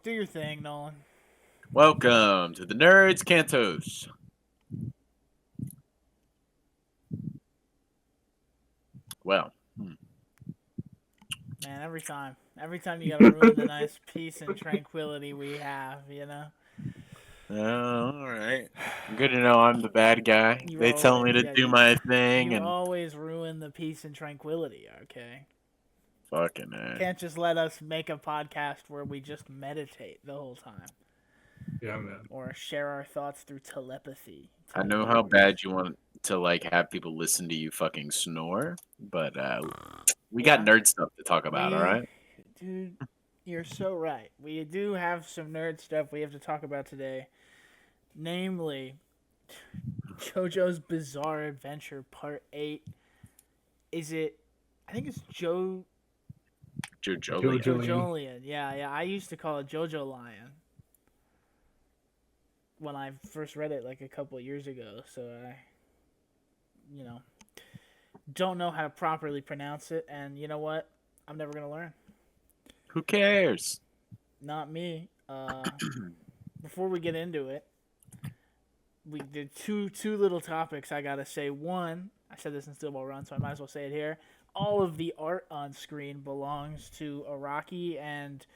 Do your thing, Nolan. Welcome to the Nerds Cantos. Well, Man, every time you gotta ruin the nice peace and tranquility we have, you know? all right. Good to know I'm the bad guy. You They tell always, me to yeah, do my thing you and always ruin the peace and tranquility, okay? fucking Can't just let us make a podcast where we just meditate the whole time. Yeah, man. Or share our thoughts through telepathy. I know how bad you want to have people listen to you fucking snore, but we got nerd stuff to talk about, all right? Dude, you're so right. We do have some nerd stuff we have to talk about today. Namely, JoJo's Bizarre Adventure Part 8. Is it... I think it's JoJo. JoJolian. Yeah. I used to call it JoJo Lion when I first read it like a couple years ago. So I, don't know how to properly pronounce it. And you know what? I'm never going to learn. Who cares? Not me. Before we get into it, we did two little topics I gotta say. One, I said this in Steel Ball Run, so I might as well say it here. All of the art on screen belongs to Araki and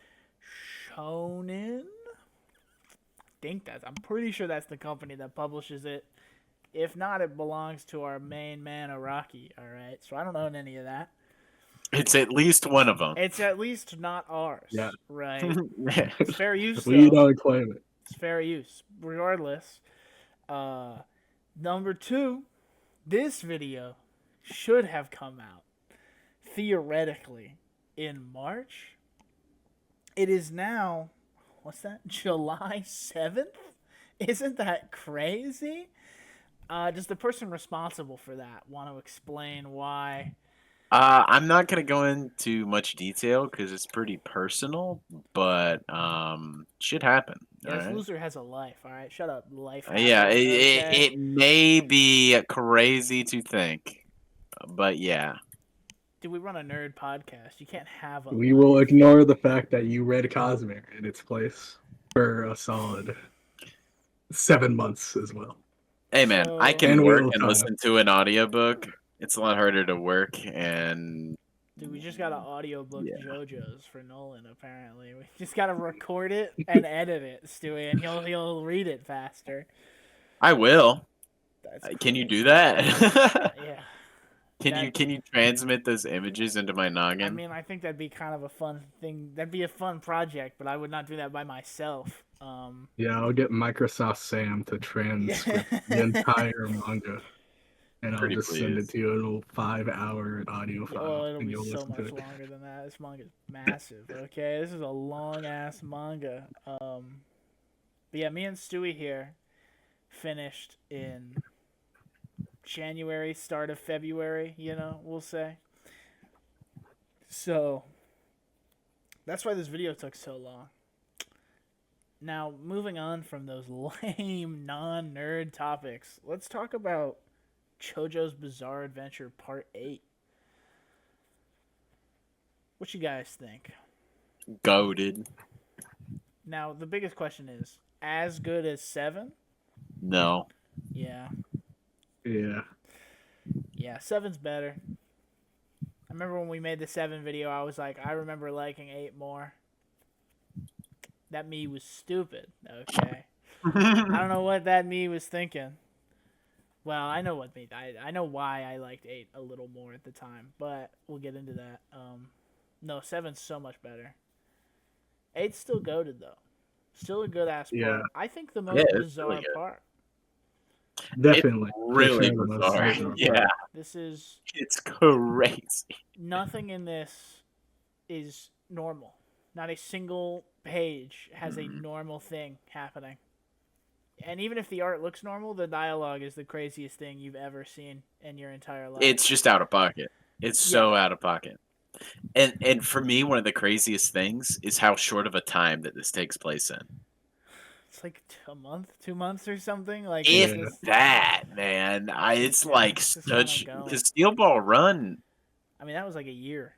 Shonen. I'm pretty sure that's the company that publishes it. If not, it belongs to our main man Araki. All right, so I don't own any of that. It's at least one of them. It's at least not ours. Yeah. Right. It's fair use. We don't claim it. It's fair use. Regardless. Number 2, this video should have come out theoretically in March. It is now, what's that? July 7th? Isn't that crazy? Does the person responsible for that want to explain why? I'm not gonna go into much detail because it's pretty personal, but shit happened. Yeah, this right? loser has a life. All right, shut up, life. Yeah, okay? it may be crazy to think, but yeah. Dude, we run a nerd podcast. You can't have a. We life. will ignore the fact that you read Cosmere in its place for a solid 7 months as well. Hey man, I So- can And work we'll and time. listen to an audiobook. It's a lot harder to work and Dude, we just got an audiobook Yeah. JoJo's for Nolan, apparently. We just gotta record it and edit it, Stewie, and he'll read it faster. I will. That's Can you crazy. do that? Yeah. Can you transmit those images into my noggin? I mean, I think that'd be kind of a fun thing. That'd be a fun project, but I would not do that by myself. Yeah, I'll get Microsoft Sam to transcript the entire manga. And I'll Pretty just send please. it to you in a little 5-hour audio file. Oh, it'll and be you'll so listen to much it. longer than that. This manga's massive, okay? This is a long-ass manga. But yeah, me and Stewie here finished in January, start of February, we'll say. So, that's why this video took so long. Now, moving on from those lame, non-nerd topics, let's talk about JoJo's Bizarre Adventure Part 8. What you guys think? Goated. Now, the biggest question is, as good as 7? No. Yeah. Yeah. Yeah, 7's better. I remember when we made the 7 video, I was like, I remember liking 8 more. That me was stupid, okay? I don't know what that me was thinking. Well, I know what me. I know why I liked 8 a little more at the time, but we'll get into that. No, 7's so much better. 8's still goated though. Still a good ass part. Yeah. I think the most it's bizarre really good. part. Definitely. It's really For sure, the most bizarre. bizarre Yeah. part. This is It's crazy. nothing in this is normal. Not a single page has a normal thing happening. And even if the art looks normal, the dialogue is the craziest thing you've ever seen in your entire life. It's just out of pocket. It's so out of pocket. And for me, one of the craziest things is how short of a time that this takes place in. It's like a month, 2 months or something. Like If it's just- that, man, it's Yeah, like it's just such kinda going. the Steel Ball Run. I mean, that was like a year.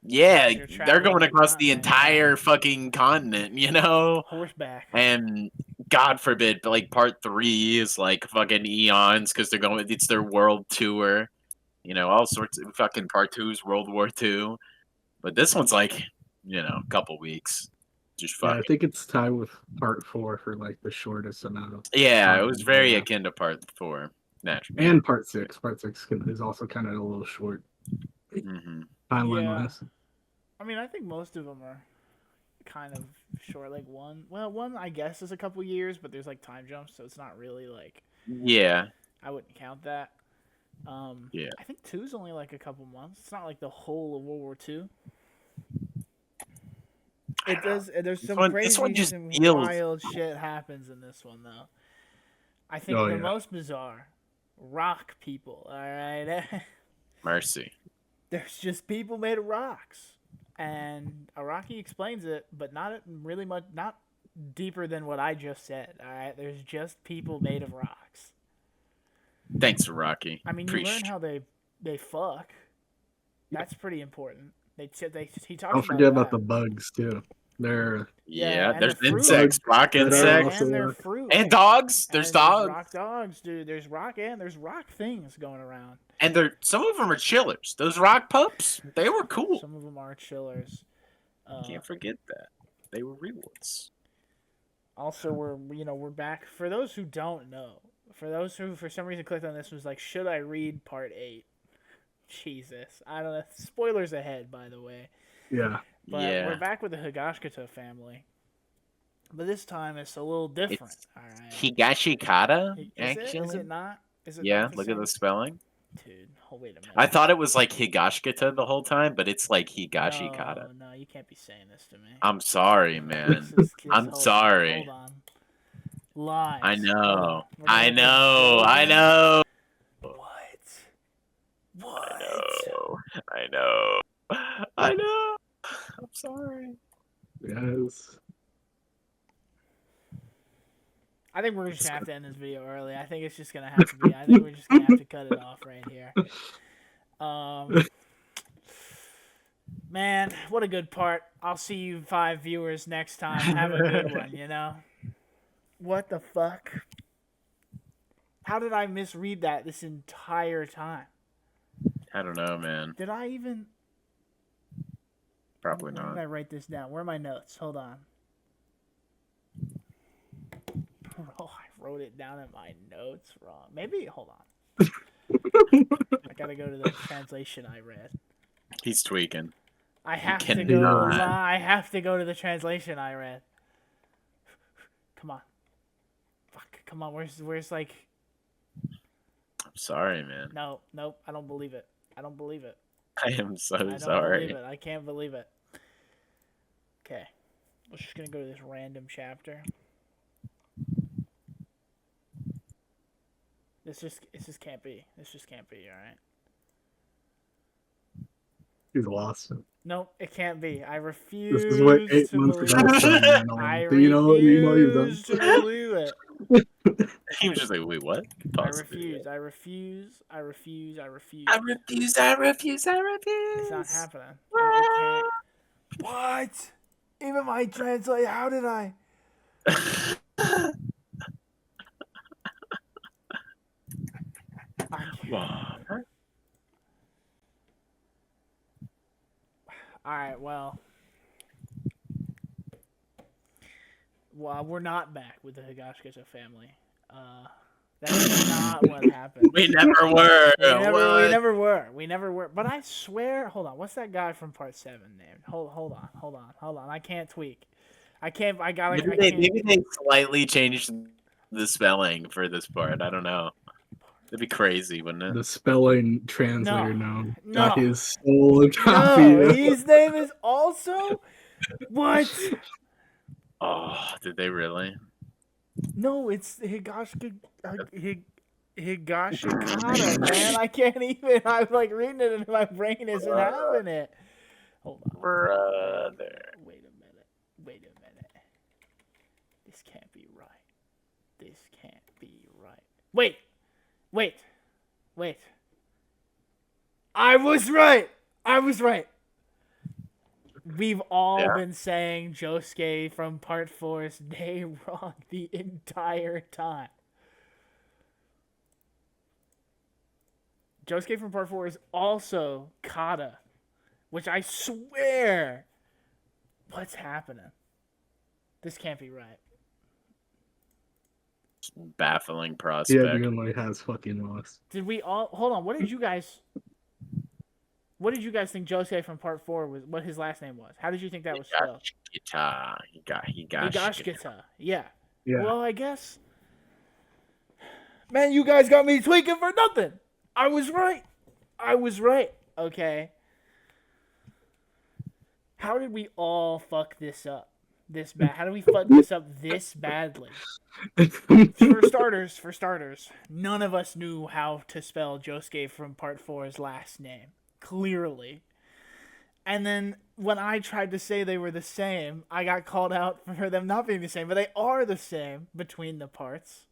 Yeah, You're they're traveling going the across the continent, entire fucking continent, you know? horseback. And God forbid, but like part 3 is like fucking eons because they're going. It's their world tour, you know, all sorts of fucking part 2's World War II. But this one's like, a couple weeks. Just Yeah, I fucking. think it's tied with part 4 for like the shortest amount of Yeah, it time. was very Yeah. akin to part 4. Naturally. And part 6. Part 6 is also kind of a little short Hmm. timeline Yeah. wise. I mean, I think most of them are kind of short. Like one I guess is a couple years, but there's like time jumps, so it's not really like Yeah. I wouldn't count that. Yeah. I think 2 is only like a couple months. It's not like the whole of World War II. It does. There's This some one crazy, just some feels. wild shit happens in this one though. I think Oh, the yeah. most bizarre rock people. All right, Mercy. there's just people made of rocks, and Araki explains it, but not really much, not deeper than what I just said. All right, there's just people made of rocks. Thanks, Rocky. I mean, you learn how they fuck. That's pretty important. He talks Don't about forget about that. the bugs too. They're Yeah, and there's the fruit. insects, rock That are insects, also and their rock. fruit. and dogs. There's And dogs, rock dogs, dude. There's rock things going around. and some of them are chillers. Those rock pups, they were cool. Some of them are chillers. Can't forget that they were real ones. Also, we're back. For those who don't know, for those who for some reason clicked on this, was like, should I read part 8? Jesus, I don't know. Spoilers ahead, by the way. yeah. But Yeah, we're back with the Higashikata family. But this time it's a little different. It's All right. Higashikata. Is Actually, it not? Is it yeah. not the Look same? at the spelling. Dude, wait a minute. I thought it was like Higashikata the whole time, but it's like Higashikata. No, you can't be saying this to me. I'm sorry, man. I'm Hold sorry. On, hold on. Lies. I Hold know. on. We're I gonna go know. JoJo. I know. What? I know. I know. I'm sorry. Yes. I think we're just gonna have to end this video early. I think it's just gonna have to be. I think we're just gonna have to cut it off right here. Man, what a good part. I'll see you 5 viewers next time. Have a good one, you know? What the fuck? How did I misread that this entire time? I don't know, man. Did I even... Probably Where did not. I write this down? Where are my notes? Hold on. Oh, I wrote it down in my notes wrong. Maybe, hold on. I gotta go to the translation I read. He's tweaking. I have to cannot. go. I have to go to the translation I read. Come on. Fuck. Come on. Where's like? I'm sorry, man. No. Nope. I don't believe it. I don't believe it. I am so I don't sorry. believe it. I can't believe it. Okay. We're just gonna go to this random chapter. This just can't be. This just can't be. All right. He's lost. Nope, it can't be. I refuse This is what 8 to months believe ago. it. I refuse to believe it. He was just like, wait, what? I Possibly. refuse. I refuse. I refuse. I refuse. I refuse. I refuse. I refuse. It's not happening. It can't. What? Even my translate. How did I? What? All right. Well, we're not back with the Higashikata family. That's not what happened. We never were. We never were. We never were. But I swear, hold on. What's that guy from Part 7 named? Hold on. I can't tweak. I can't. Maybe they slightly changed the spelling for this part. I don't know. That'd be crazy, wouldn't it? The spelling translator No. got his soul copy. No, his name is also what? Oh, did they really? No, it's Higashikata, man. I can't even. I'm like reading it and my brain isn't having it. Hold on. Brother. Wait a minute. This can't be right. Wait. I was right. We've all Yeah. been saying Josuke from Part 4's name wrong the entire time. Josuke from Part 4 is also Kata, which I swear, what's happening? This can't be right. Baffling He prospect. genuinely has fucking lost. Did we all hold on? What did you guys think Josuke from Part 4 was? What his last name was? How did you think that was spelled? Higashikata. Yeah. Yeah. Well, I guess. Man, you guys got me tweaking for nothing. I was right. Okay. How did we all fuck this up this bad? How did we fuck this up this badly? For starters, none of us knew how to spell Josuke from Part 4's last name. Clearly. And then when I tried to say they were the same, I got called out for them not being the same, but they are the same between the parts.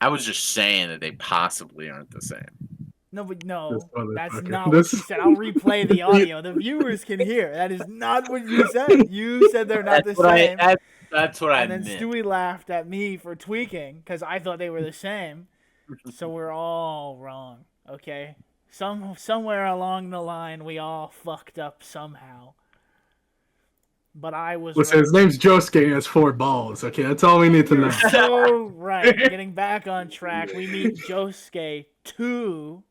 I was just saying that they possibly aren't the same. No, but no, This motherfucker. that's not what you said. I'll replay the audio. The viewers can hear. That is not what you said. You said they're not the same. That's what I And then meant. Stewie laughed at me for tweaking because I thought they were the same. So we're all wrong, okay? Somewhere along the line, we all fucked up somehow. But I was Listen, right. his name's Josuke and he has 4 balls. Okay, that's all we need to know. You're so right. Getting back on track, we meet Josuke 2.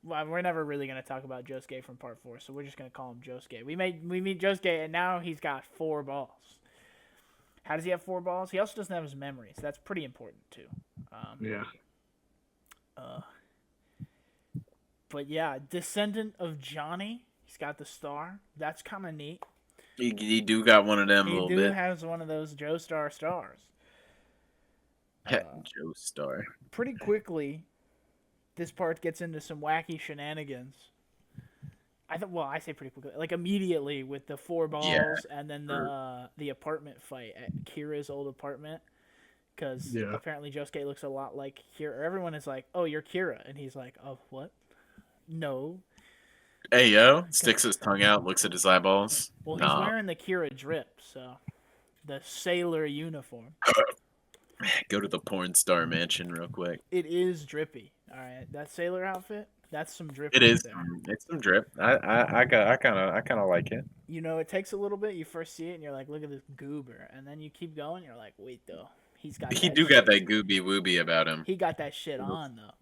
Well, we're never really going to talk about Josuke from Part 4, so we're just going to call him Josuke. We meet Josuke, and now he's got 4 balls. How does he have 4 balls? He also doesn't have his memories. That's pretty important, too. Yeah. But yeah, descendant of Johnny. He's got the star. That's kind of neat. He do got one of them a He little do bit. has one of those Joestar stars. Joe Star. Pretty quickly, this part gets into some wacky shenanigans. I say pretty quickly, like immediately with the 4 balls and then the apartment fight at Kira's old apartment. Because apparently Josuke looks a lot like Kira. Everyone is like, "Oh, you're Kira," and he's like, "Oh, what? No." Hey yo, sticks his tongue out, looks at his eyeballs. Well, he's wearing the Kira drip, so the sailor uniform. Go to the porn star mansion real quick. It is drippy. All right, that sailor outfit, that's some drip. It right is. there. It's some drip. I kind of like it. You know, it takes a little bit. You first see it, and you're like, "Look at this goober," and then you keep going. You're like, "Wait, though, he's got." He that do shit. got that gooby wooby about him. He got that shit on though.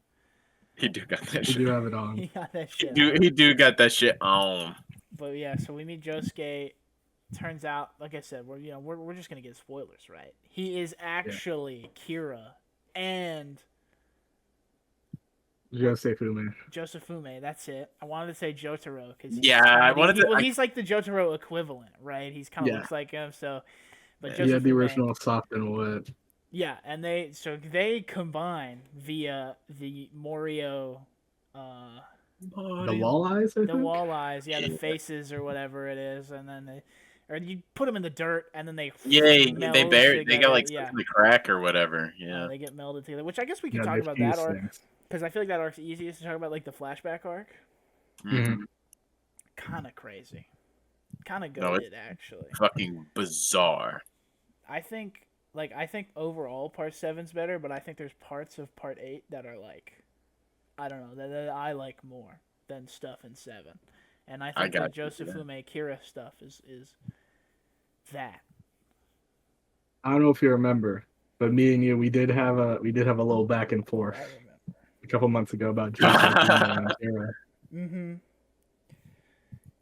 He do got that You shit. do have it on. He got that shit. He do got that shit on. But yeah, so we meet Josuke. Turns out, like I said, we're just gonna get spoilers, right? He is actually Kira and Josefume. That's it. I wanted to say Jotaro because he's like the Jotaro equivalent, right? He's kind of looks like him. So, but Josefume, yeah, the original soft and wet. Yeah, and they combine via the Morio. The wall eyes, I think? The wall eyes, yeah, the faces or whatever it is, and then you put them in the dirt, and then they they got like the crack or whatever, yeah. They get melded together, which I guess we can talk about that arc, because I feel like that arc's easiest to talk about, like the flashback arc. Mm-hmm. Kind of crazy, kind of goated, actually. Fucking bizarre. I think overall Part 7's better, but I think there's parts of Part 8 that are like, I don't know, that I like more than stuff in 7. And I think the Josefume Kira stuff is that. I don't know if you remember, but me and you, we did have a little back and forth a couple months ago about Josefume and Kira. Mm-hmm.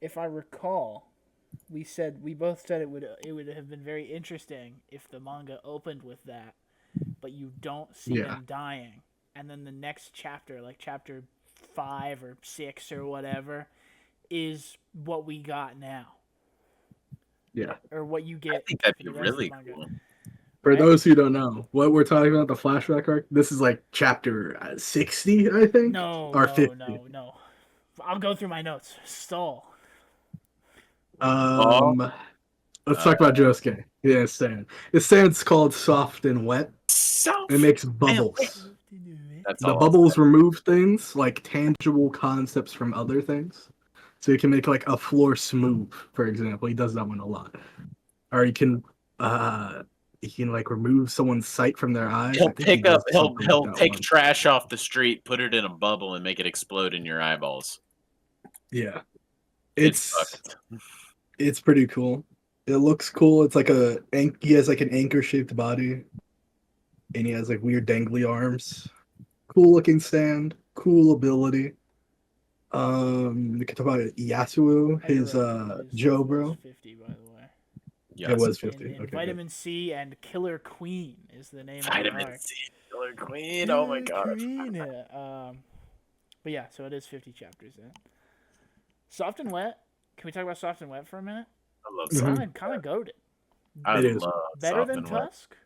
If I recall, we both said it would have been very interesting if the manga opened with that, but you don't see them dying. And then the next chapter, like chapter 5 or 6 or whatever, is what we got now. Yeah. Or what you get. I think that'd be really cool. For those who don't know, what we're talking about, the flashback arc, this is like chapter 60, I think? Or 50. No. I'll go through my notes. Stall. Let's talk about Josuke. Yeah, it's saying it's called soft and wet. It makes bubbles. The bubbles remove things, like tangible concepts from other things. So you can make like a floor smooth, for example. He does that one a lot. Or he can like remove someone's sight from their eyes. I He'll think he pick up. does He'll something he'll with that take one. trash off the street, put it in a bubble, and make it explode in your eyeballs. Yeah. It's fucked. It's pretty cool. It looks cool. It's like he has like an anchor shaped body, and he has like weird dangly arms. Cool looking stand. Cool ability. We can talk about Yasuo, Oh, you're his right. It is- Joe it bro. is 50, by the way. Yeah, It was In, 50. in Okay. Good. Vitamin C and Killer Queen is the name of the Vitamin arc. C, Killer Queen. Oh my Killer god. Queen, but yeah, so it is 50 chapters in. Soft and Wet. Can we talk about Soft and Wet for a minute? I love Mhm. Soft. Kind of goated. I It is. love Better Soft than and Wet. Tusk?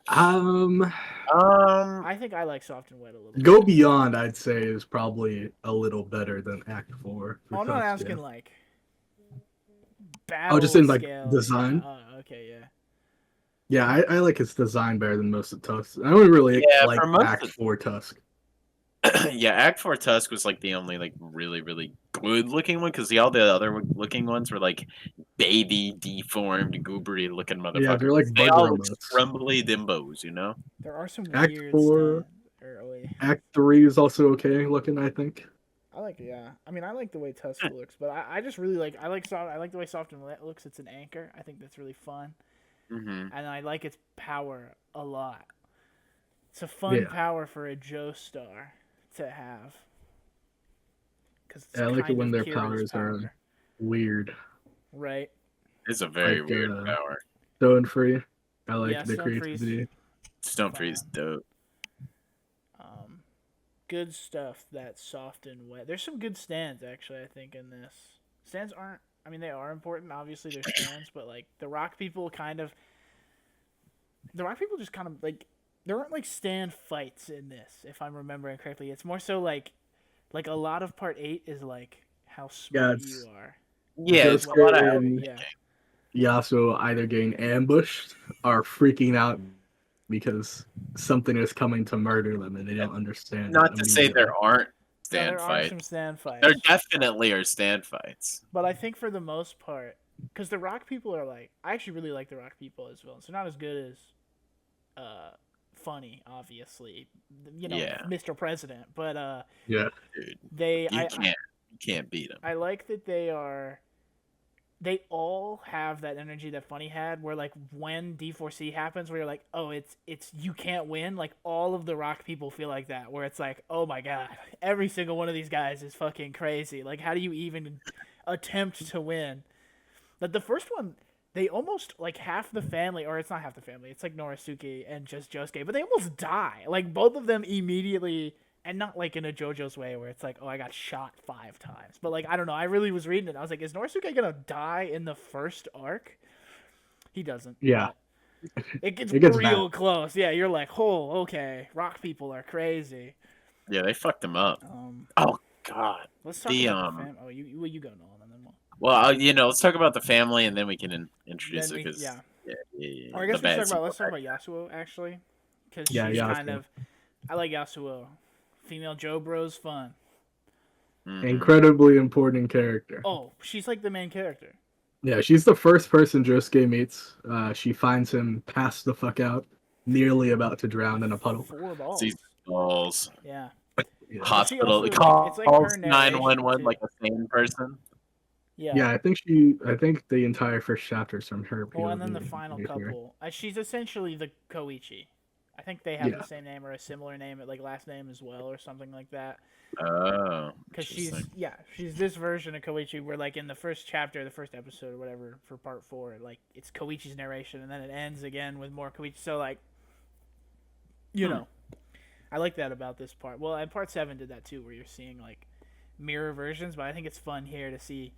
Um, I think I like Soft and Wet a little Go bit. Beyond, I'd say, is probably a little better than Act 4. Oh, I'm not Tusk, asking yeah. like battle just in, like, scale. design? Yeah. Oh, okay, yeah. Yeah, I like his design better than most of Tusk. I don't really Yeah, like for most Act of- 4 Tusk. Yeah, Act 4 Tusk was like the only like really really good looking one because all the other looking ones were like baby deformed goobery looking motherfuckers. Yeah, they're like They bug all look robots. crumbly dimbos, you know. There are some Act weird 4 wait. Act 3 is also okay looking, I think. I like I mean, I like the way Tusk looks, but I just really like I like the way Soft and Wet looks. It's an anchor. I think that's really fun, Mm-hmm. and I like its power a lot. It's a fun Yeah. power for a Joestar to have. Because Yeah, I like it when their powers are weird. right. It's a very Like, weird power. Stone Free. I like Yeah, the Stone Free's creativity. Stone Free's dope. Good stuff. That Soft and Wet. There's some good stands actually. I think in this stands aren't. I mean, they are important. Obviously, they're stands, but like the Rock people just kind of like there aren't like stand fights in this. If I'm remembering correctly, it's more so like a lot of Part 8 is like how smart you are. Yeah, Just it's a lot of getting- Yeah. Yasuo either getting ambushed or freaking out because something is coming to murder them and they don't understand. Not it to say immediately. there aren't No, stand there are fights. some stand fights. There definitely are stand fights. But I think for the most part, because the Rock people are like, I actually really like the Rock people as villains. They're not as good as, Funny, obviously, you know, Yeah. Mr. President. But Yeah. Dude, they, you can't beat them. I like that they all have that energy that Funny had, where like when D4C happens, where you're like, oh, it's you can't win. Like all of the Rock people feel like that, where it's like, oh my god, every single one of these guys is fucking crazy. Like, how do you even attempt to win? But the first one, they almost like half the family, or it's not half the family, it's like Norisuke and just Josuke, but they almost die. Like both of them immediately. And not like in a JoJo's way where it's like, oh, I got shot 5 times. But like, I don't know. I really was reading it. I was like, is Norisuke gonna die in the first arc? He doesn't. Yeah. It gets It gets real close. Yeah, you're like, oh, okay. Rock people are crazy. Yeah, they fucked him up. Oh god. Let's talk The, about the fam. Oh, you go, Nolan, and then we'll. Well, let's talk about the family and then we can introduce Then it because yeah. yeah, Or I guess the bad let's talk about Yasuo actually, because Yeah, she's Yasuo. kind of. I like Yasuo. Female Joe Bro's fun. Mhm. Incredibly important character. Oh, she's like the main character. Yeah, she's the first person Josuke meets. She finds him passed the fuck out, nearly about to drown in a puddle. 4 balls. These balls. Yeah. Yeah, Hospital also, calls it's like her narration, 911 too. like a sane person. Yeah. I think the entire first chapter is from her. Well, and then the POV, final to be fair. couple. She's essentially the Koichi. I think they have Yeah. the same name or a similar name, like last name as well, or something like that. Oh. Because she's interesting. this version of Koichi where like in the first chapter, the first episode or whatever for part 4, like it's Koichi's narration, and then it ends again with more Koichi. So like, you know, I like that about this part. Well, and part 7 did that too, where you're seeing like mirror versions. But I think it's fun here to see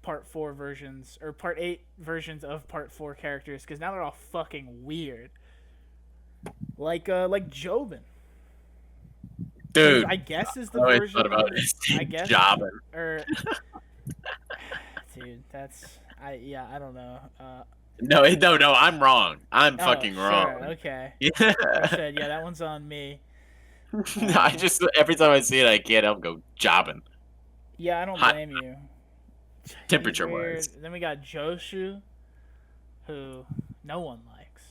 part 4 versions or part 8 versions of part 4 characters, because now they're all fucking weird. Like Jobin. Dude, I guess is the I always version. thought about I guess. Jobbing. Or, dude, I don't know. No, I'm wrong. I'm Oh, fucking sure, wrong. okay. Yeah. I said, yeah, that one's on me. I just every time I see it, I can't help but go jobbing. Yeah, I don't Hot blame you. temperature He's weird. wise. Then we got Joshu, who no one likes.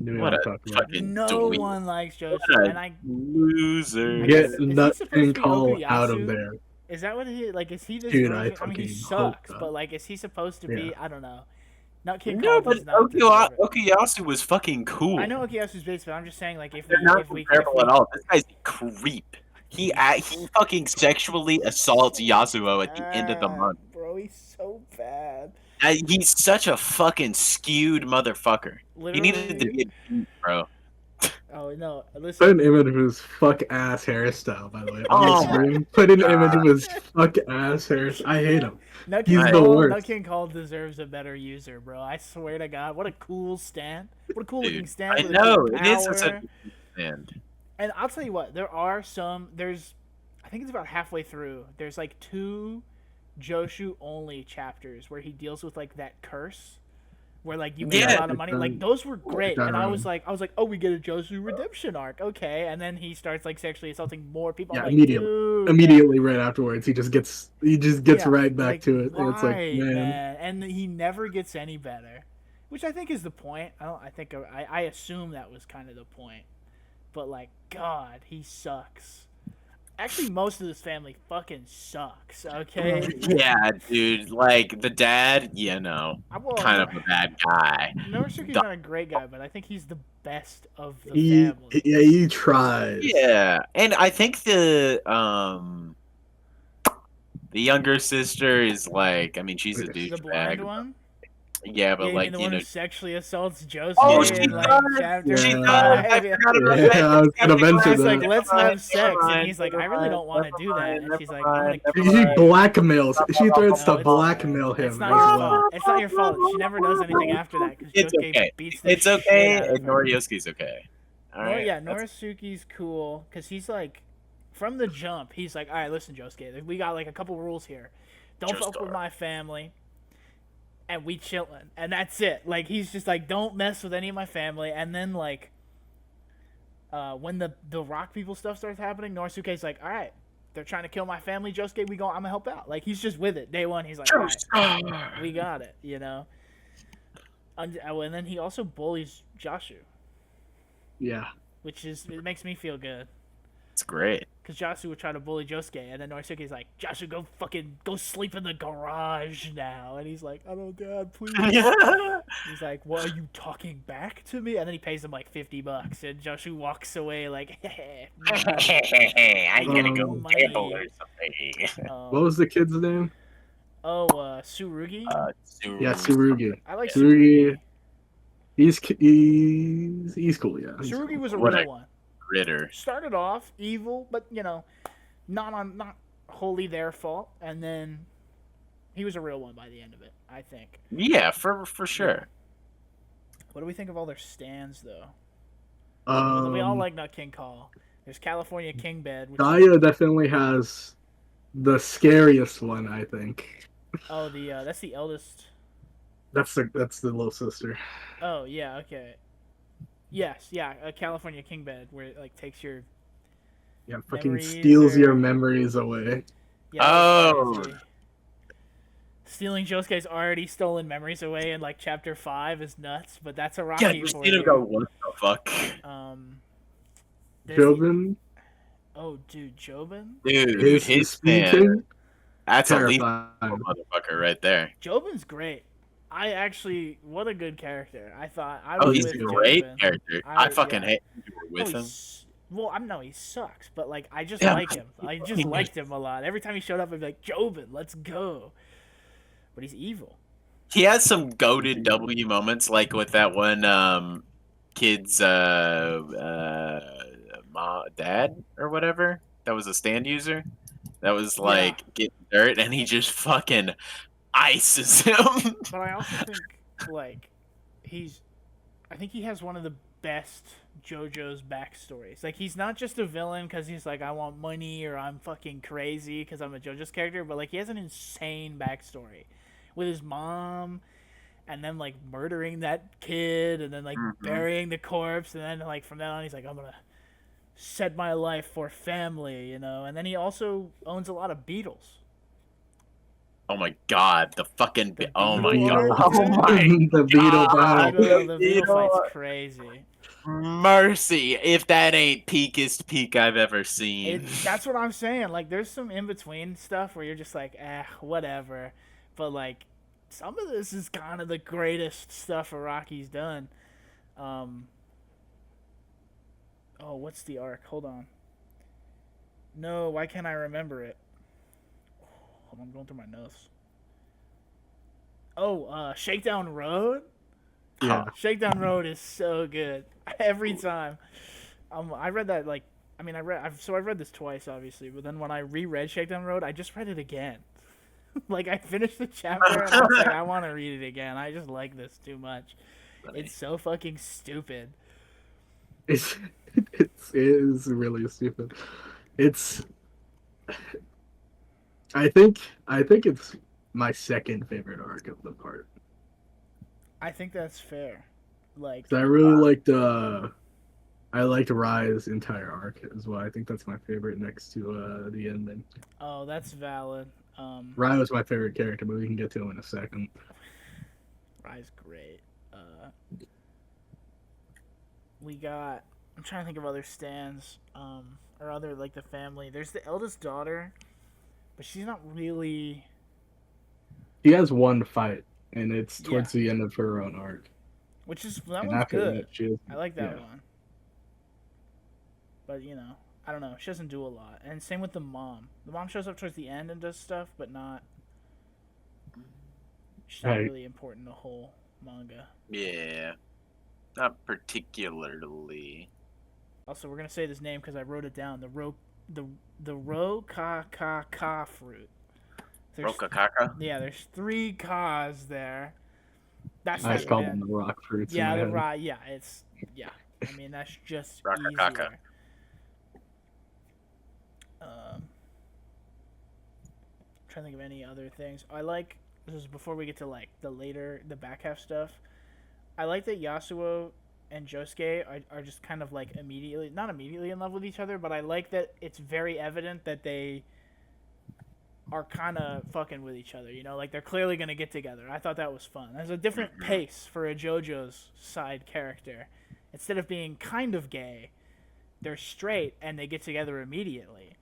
Do we What want a to talk about? fucking No dweeb. one likes What Joshu, a and I loser. guess Get is he Nut supposed to and be Call out of Okuyasu? there. Is that what he like? Is he this Dude, I version? I mean, he fucking hope sucks, not. but like, is he supposed to Yeah. be? I don't know. Nut King No, Call but does not deserve it. Okuyasu was fucking cool. I know Okuyasu's base, but I'm just saying, like, They're not comparable at all. This guy's a creep. He fucking sexually assaults Yasuo at the end of the month. Bro, he's so bad. He's such a fucking skewed motherfucker. He needed to Literally. be a dude, bro. Oh no! Put Listen. an image of his fuck ass hairstyle, by the way. On Oh the my screen. Put an image of his fuck ass hairstyle. I hate him. Nut He's King the Call, worst. Nut King Call deserves a better user, bro. I swear to God, what a cool stand! What a cool looking Dude, stand. I with know a good it is power. such a stand. And I'll tell you what, there's, I think it's about halfway through. There's like 2 Joshu only chapters where he deals with like that curse, where like you make a Yeah. lot of money. Like those were great, Done and I wrong. was like, oh, we get a Joshu redemption arc, okay. And then he starts like sexually assaulting more people. Yeah, I'm like, immediately. dude, Immediately right afterwards, he just gets yeah, right back like, to it. And it's like, right, man. and he never gets any better, which I think is the point. I assume that was kind of the point, but like, God, he sucks. Actually, most of this family fucking sucks. Okay. Yeah, dude. Like the dad, kind of a bad guy. Norisuke's not a great guy, but I think he's the best of the He family. he tries. Yeah, and I think the younger sister is like, I mean, she's a The blind douchebag. one. Yeah, but Yeah, you like mean the you one know, who sexually assaults Josuke oh, Yeah. she in like does. chapter She does. 5? I Yeah. forgot about Yeah, that. I was gonna mention She's like, that. let's Never have mind, sex, never and he's like, I really don't want to do that. And she's like, I'm gonna kill She you. blackmails. She threatens No, to it's- blackmail him It's as not your well. fault. It's not your fault. She never does anything after that because It's Josuke okay. beats the It's shit okay, out of and her. Noriyuki's okay. All right. Yeah, that's- Norisuke's cool because he's like, from the jump, he's like, all right, listen, Josuke, we got like a couple rules here. Don't Just fuck with start. my family, and we chillin', and that's it. Like he's just like, don't mess with any of my family, and then like, when the rock people stuff starts happening, Norisuke's like, all right, they're trying to kill my family, Josuke, I'm gonna help out. Like he's just with it. Day one, he's like, all right, we got it, you know. And then he also bullies Joshu, Yeah. it makes me feel good. It's great. Because Joshu would try to bully Josuke, and then Norisuke's like, Joshu, go sleep in the garage now. And he's like, oh, Dad, please. He's like, what, are you talking back to me? And then he pays him like $50, and Joshu walks away like, I'm gonna go money. gamble or something. What was the kid's name? Tsurugi? Yeah, Tsurugi. I like Tsurugi. Tsurugi. He's cool, yeah. He's Tsurugi cool. was a What real a- one. Ritter. Started off evil, but, not wholly their fault. And then he was a real one by the end of it, I think. Yeah, for sure. What do we think of all their stands, though? Um, We all like Nut King Call. There's California King Bed. Which Gaia definitely has the scariest one, I think. that's the eldest. That's the little sister. Oh yeah, okay. Yes, yeah, a California King Bed where it like takes your Yeah, fucking Memories steals your or- memories away. yeah. that was Oh. crazy. Stealing Josuke's already stolen memories away in like chapter 5 is nuts, but that's a Rocky Yeah, just for need to you. go. What the fuck, There's the- Jobin oh, dude, Jobin. dude? is His speaking. man. That's a lethal Terrifying. motherfucker right there. Jobin's great. What a good character. I thought I Oh, was he's with a great Jobin. character. I fucking yeah. hate you were with him. Well, I know he sucks, but like I just Yeah. like him. I just liked him a lot. Every time he showed up, I'd be like, Jobin, let's go. But he's evil. He has some goaded W moments, like with that one kid's dad or whatever. That was a stand user. That was like getting dirt, and he just fucking ices him. But I also think like I think he has one of the best JoJo's backstories. Like he's not just a villain because he's like I want money or I'm fucking crazy because I'm a JoJo's character, but like he has an insane backstory with his mom. And then like murdering that kid, and then like burying the corpse, and then like from then on he's like, I'm gonna set my life for family, And then he also owns a lot of beetles. Oh my god, the fucking The oh my Beetle god. arc, Oh dude? my the Beetle battle. The Beetle Beetle. fight's crazy. Mercy, if that ain't peakest peak I've ever seen. That's what I'm saying. Like, there's some in between stuff where you're just like, whatever. But like, some of this is kind of the greatest stuff Araki's done. Oh, what's the arc? Hold on. No, why can't I remember it? Hold on, I'm going through my notes. Oh, Shakedown Road? Yeah. Shakedown Road is so good. Every time. I read that, like, I mean, I read this twice, obviously, but then when I reread Shakedown Road, I just read it again. Like, I finished the chapter, and I was like, I want to read it again. I just like this too much. It's so fucking stupid. It is really stupid. I think it's my second favorite arc of the part. I think that's fair. Like, 'Cause I really liked I liked Rai's entire arc as well. I think that's my favorite next to the ending. oh, that's valid. Rai was my favorite character, but we can get to him in a second. Rai's great. We got. I'm trying to think of other stands, or other like the family. There's the eldest daughter, but she's not really. She has one fight, and it's towards the end of her own arc. Which is that And one's after good. that, she is, I like that yeah. one. But I don't know. She doesn't do a lot. And same with the mom. The mom shows up towards the end and does stuff, but not. She's not Right. really important in the whole manga. Yeah. Not particularly. Also, we're gonna say this name because I wrote it down. The ro-ka-ka-ka fruit. Rokakaka? Yeah, there's 3 ka's there. That's I not just call bad. them the rock fruits. Yeah, in my the head. right. Yeah, I mean, that's just Rakakaka. easier. Trying to think of any other things. This is before we get to like the back half stuff. I like that Yasuo and Josuke are just kind of like not immediately in love with each other, but I like that it's very evident that they are kind of fucking with each other, like they're clearly going to get together. I thought that was fun. There's a different pace for a JoJo's side character. Instead of being kind of gay, they're straight and they get together immediately.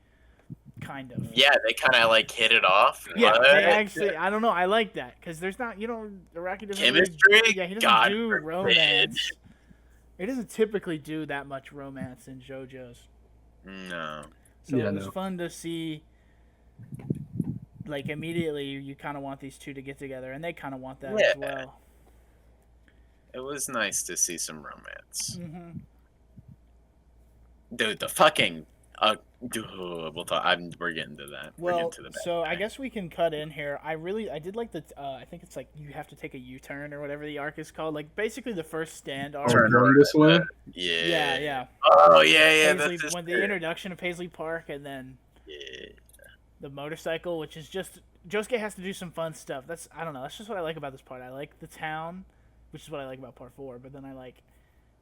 Kind of. Yeah, they kind of like hit it off. Yeah, What? they actually. I don't know. I like that because there's not. Araki doesn't. Chemistry? Really, yeah, he doesn't God do forbid. romance. He doesn't typically do that much romance in JoJo's. No. So Yeah, it was no. fun to see. Like immediately, you kind of want these two to get together, and they kind of want that as well. It was nice to see some romance. Mm-hmm. Dude, the fucking we'll talk. We're getting to that. We're Well, getting to the so bad I guy. guess we can cut in here. I did like the. I think it's like you have to take a U-turn or whatever the arc is called. Like basically the first stand arc. Oh, going this way? Yeah. Yeah. Oh yeah. Paisley, That's when the introduction of Paisley Park and then Yeah. the motorcycle, which is just Josuke has to do some fun stuff. I don't know. That's just what I like about this part. I like the town, which is what I like about part 4. But then I like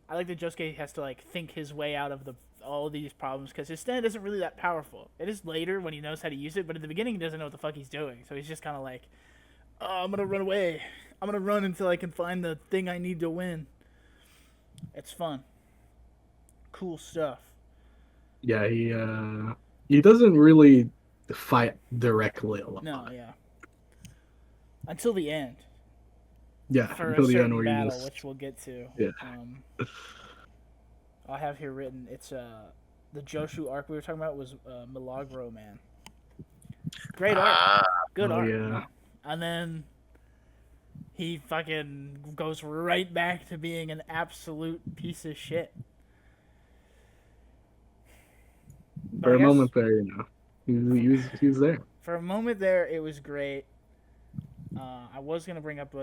that Josuke has to like think his way out of all of these problems because his stand isn't really that powerful. It is later when he knows how to use it, but at the beginning he doesn't know what the fuck he's doing. So he's just kind of like, oh, I'm gonna run away. I'm gonna run until I can find the thing I need to win. It's fun. Cool stuff. Yeah, he doesn't really fight directly a lot. No, yeah. Until the end. Yeah, For until a the certain end where you battle, just which we'll get to. Yeah. I have here written, it's the Joshu arc we were talking about was Milagro Man. Great arc. Good arc. yeah. Man. And then he fucking goes right back to being an absolute piece of shit. But For I a guess moment there, he was there. For a moment there, it was great. I was going to bring up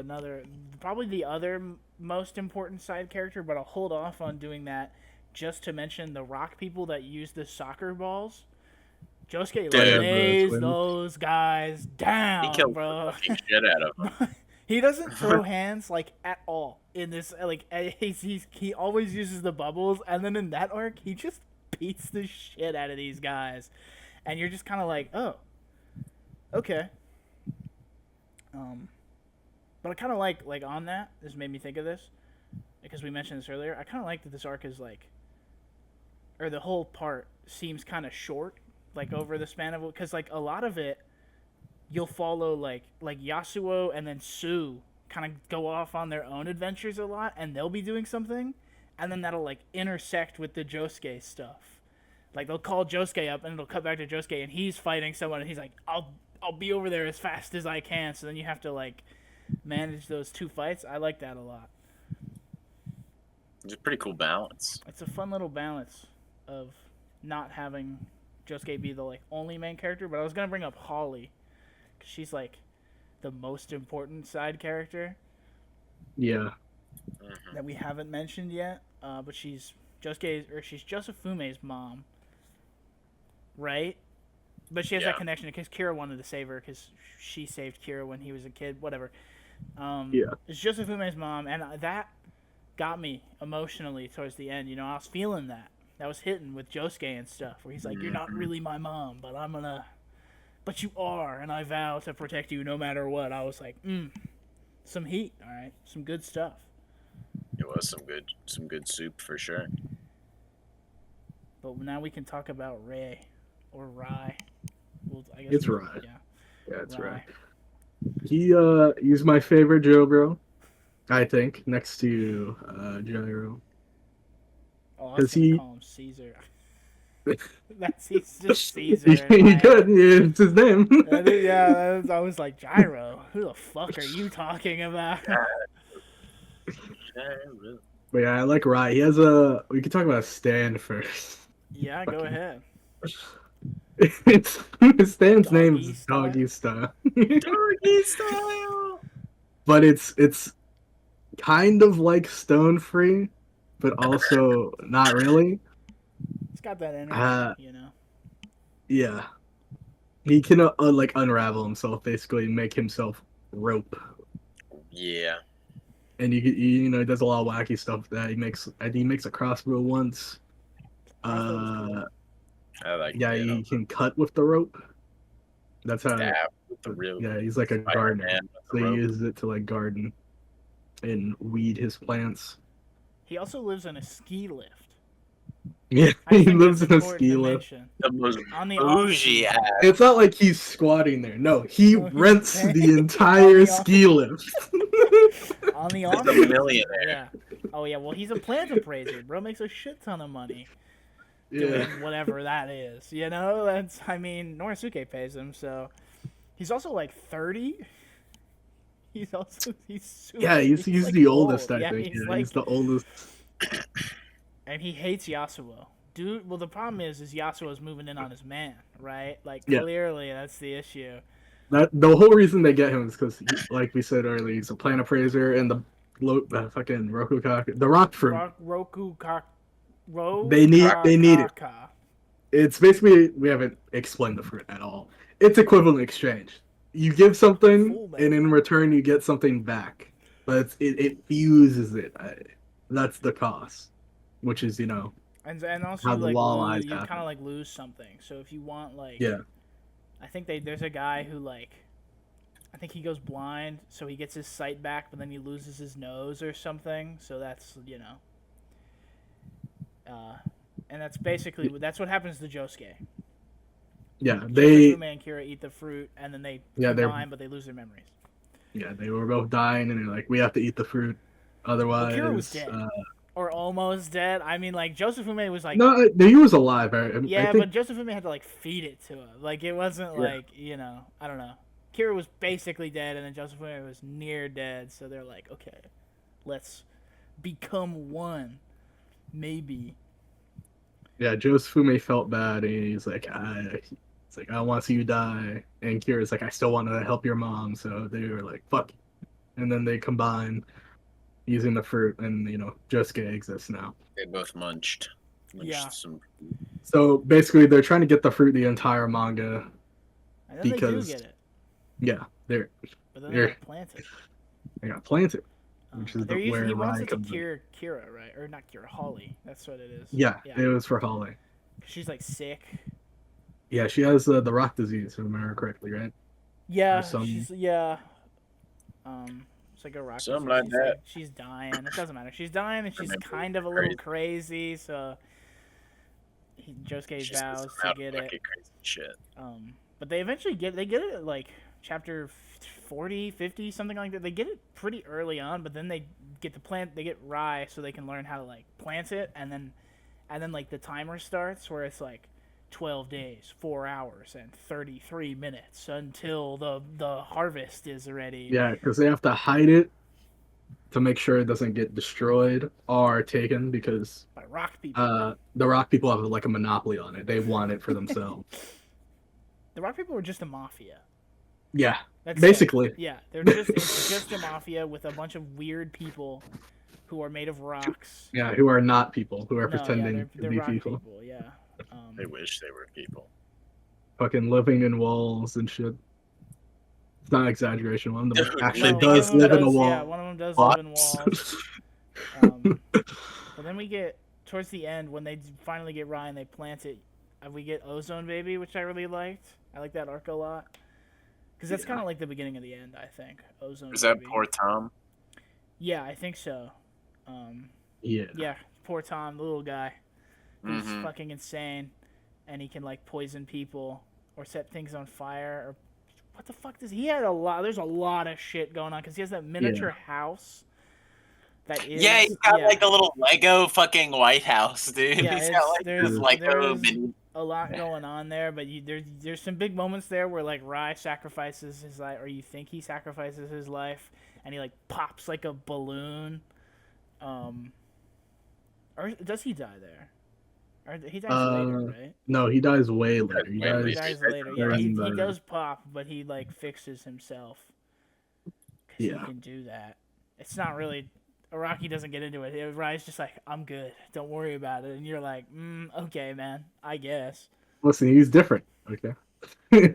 probably the other most important side character, but I'll hold off on doing that just to mention the rock people that use the soccer balls. Josuke lays those guys down, He killed bro. the fucking shit out of them. He doesn't throw hands like at all in this. Like he always uses the bubbles, and then in that arc, he just beats the shit out of these guys, and you're just kind of like, oh, okay. But I kind of like on that. This made me think of this because we mentioned this earlier. I kind of like that this arc is like, or the whole part seems kind of short, like over the span of, because like a lot of it, you'll follow like Yasuo and then Sue kind of go off on their own adventures a lot, and they'll be doing something, and then that'll like intersect with the Josuke stuff. Like they'll call Josuke up, and it'll cut back to Josuke, and he's fighting someone, and he's like, I'll be over there as fast as I can. So then you have to like manage those two fights. I like that a lot. It's a pretty cool balance. It's a fun little balance of not having Josuke be the like only main character. But I was gonna bring up Holly, because she's like the most important side character. Yeah. That we haven't mentioned yet. But she's Josefume's mom, right? But she has that connection because Kira wanted to save her because she saved Kira when he was a kid. Whatever. It's Josefume's mom, and that got me emotionally towards the end. You know, I was feeling that. That was hitting with Josuke and stuff, where he's like, "You're not really my mom, but but you are, and I vow to protect you no matter what." I was like, some heat, all right, some good stuff. It was some good soup for sure. But now we can talk about Ray, or Rai. Well, I guess It's Rai. Yeah, Yeah, it's Rai. He's my favorite JoJo, I think, next to Gyro. Oh, I was gonna call him Caesar. He's just Caesar. He could, it's his name. I was like, Gyro. Who the fuck are you talking about? But yeah, I like Rai. We could talk about Stan first. Yeah, go ahead. Stan's name is Doggy Style. Doggy Style. But it's kind of like Stone Free, but also not really. It's got that energy, you know. Yeah, he can like unravel himself, basically, and make himself rope. Yeah. And you know, he does a lot of wacky stuff with that. He makes a crossbow once. I like. Yeah, he can cut with the rope. That's how. With the real. Yeah, he's like a gardener, so he uses it to like garden and weed his plants. He also lives in a ski lift. Yeah, he lives in a ski lift. The most on the bougie ass. It's not like he's squatting there. No, he rents the entire ski lift. On the He's off. a millionaire. Yeah. Oh yeah. Well, he's a plant appraiser. Bro makes a shit ton of money doing whatever that is. You know, Norisuke pays him, so he's also like 30. He's super, he's like the oldest, old. I think. He's the oldest. And he hates Yasuo. Dude, well, the problem is Yasuo's moving in on his man, right? Like, clearly that's the issue. The whole reason they get him is because, like we said earlier, he's a plant appraiser, and the fucking Rokucock, the rock fruit. They need it. It's basically, we haven't explained the fruit at all. It's equivalent exchange. You give something, and in return you get something back. But it fuses it. That's the cost, which is, you know, and also how you, the like, law you kind of like lose something. So if you want, like, I think there's a guy who, like, I think he goes blind, so he gets his sight back, but then he loses his nose or something. So that's, you know, and that's basically that's what happens to Josuke. Yeah, Josuke and Kira eat the fruit, and then they combine, but they lose their memories. Yeah, they were both dying, and they're like, we have to eat the fruit, otherwise. Well, Kira was dead. Or almost dead. I mean, like, Josefume was like... No, he was alive. I think... but Josefume had to, like, feed it to him. Like, it wasn't, like, you know, I don't know. Kira was basically dead, and then Josefume was near dead, so they're like, okay, let's become one. Maybe. Yeah, Josefume felt bad, and he's like, I don't want to see you die. And Kira's like, I still want to help your mom, so they were like, fuck. And then they combine... using the fruit, and, you know, Josuke exists now. They both munched some. So basically, they're trying to get the fruit the entire manga. And then because they do get it. Yeah, but then they got planted. They got planted, which is where he wants Ryan it to comes in. Kira, right? Or not Kira, Holly. That's what it is. Yeah, it was for Holly. She's like sick. Yeah, she has the rock disease, if I remember correctly, right? Yeah, It's like a rock. Something like she's that. she's dying. It doesn't matter. She's dying, and she's Remember, kind of a little crazy. So Josuke vows to get it. Crazy shit. But they eventually get it at like chapter 40, 50, something like that. They get it pretty early on, but then they get the plant. They get rye, so they can learn how to like plant it, and then like the timer starts where it's like 12 days, 4 hours, and 33 minutes until the harvest is ready. Yeah, because they have to hide it to make sure it doesn't get destroyed or taken, because By rock people. the rock people have like a monopoly on it. They want it for themselves. The rock people are just a mafia. Yeah, That's basically. it. Yeah, it's just a mafia with a bunch of weird people who are made of rocks. Yeah, who are not people, who are No, pretending they're to be rock people. Yeah. They wish they were people. Fucking living in walls and shit. It's not an exaggeration. One of them Dude, actually No, does one of live them in a does- wall. Yeah, one of them does What? live in walls. But then we get towards the end when they finally get Ryan, they plant it. We get Ozone Baby, which I really liked. I like that arc a lot because that's kind of like the beginning of the end. I think Ozone. Is that Baby. poor Tom? Yeah, I think so. Yeah, poor Tom, the little guy, who's fucking insane, and he can like poison people or set things on fire. Or what the fuck does he had a lot? There's a lot of shit going on because he has that miniature house. That is, Yeah, he's got like a little Lego fucking White House, dude. Yeah, He's got like this Lego there's mini. a lot going on there, but there's some big moments there where like Rai sacrifices his life, or you think he sacrifices his life, and he like pops like a balloon. Or does he die there? Or he dies later, right? No, he dies way later. He He dies dies later. Yeah, he does pop, but he like fixes himself. Cause he can do that. It's not really. Araki doesn't get into it. Rai's just like, I'm good. Don't worry about it. And you're like, okay, man. I guess. Listen, he's different. Okay.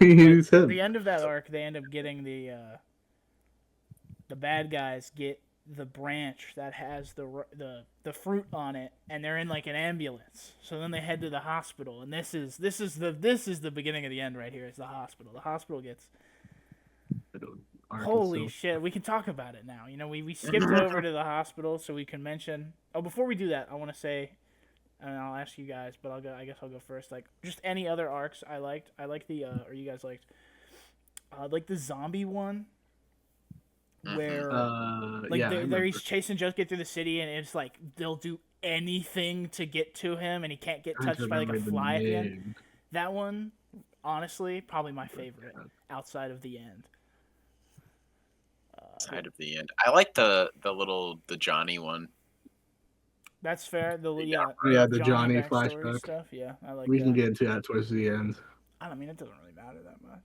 He's him. The end of that arc, they end up getting the bad guys get the branch that has the fruit on it, and they're in like an ambulance. So then they head to the hospital, and this is the beginning of the end right here. It's the hospital. The hospital gets. Holy shit, we can talk about it now. You know, we skipped over to the hospital so we can mention. Oh, before we do that, I want to say, and I'll ask you guys, but I guess I'll go first. Like, just any other arcs I liked. I like the, or you guys liked, like the zombie one, where he's chasing Josuke through the city, and it's like they'll do anything to get to him, and he can't get touched by like a fly at the end. That one, honestly, probably my favorite outside of the end. Side of the end. I like the Johnny one. That's fair. The Johnny flashback stuff. Yeah, I like. We can get into that towards the end. I mean, it doesn't really matter that much.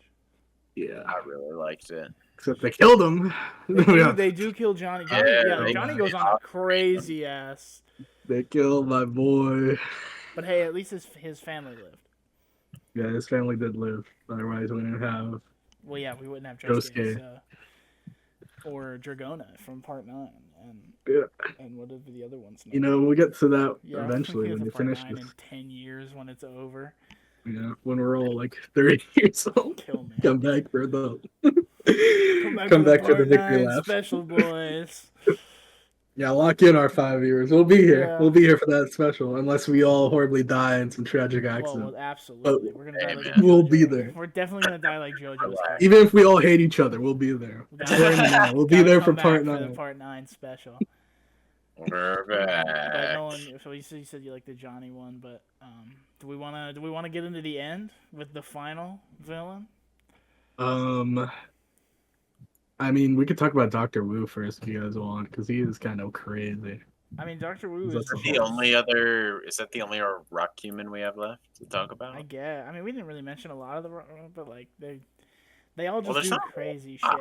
Yeah, I really liked it. Except they killed him. They do kill Johnny. Johnny goes on a crazy ass. They killed my boy. But hey, at least his family lived. Yeah, his family did live. Otherwise, we didn't have. Well, yeah, we wouldn't have Josuke. Or Dragona from Part 9, and whatever the other one's name. You know, we'll get to that eventually when you finish this. In 10 years when it's over. Yeah, when we're all like 30 years old. Kill me. Come back for the. Come back for the victory lap. Special, boys. Yeah, lock in our 5 years. We'll be here. Yeah. We'll be here for that special, unless we all horribly die in some tragic accident. Well, absolutely. We're gonna die like we'll be there. We're definitely gonna die like JoJo's. Even if we all hate each other, we'll be there. We'll be there for Part 9. For the Part 9 special. We're back. But no one. So you said you like the Johnny one, but do we wanna get into the end with the final villain? I mean, we could talk about Dr. Wu first if you guys want, because he is kind of crazy. I mean, Dr. Wu is the only other. Is that the only rock human we have left to talk about? I guess. I mean, we didn't really mention a lot of the, but like they all just do crazy shit.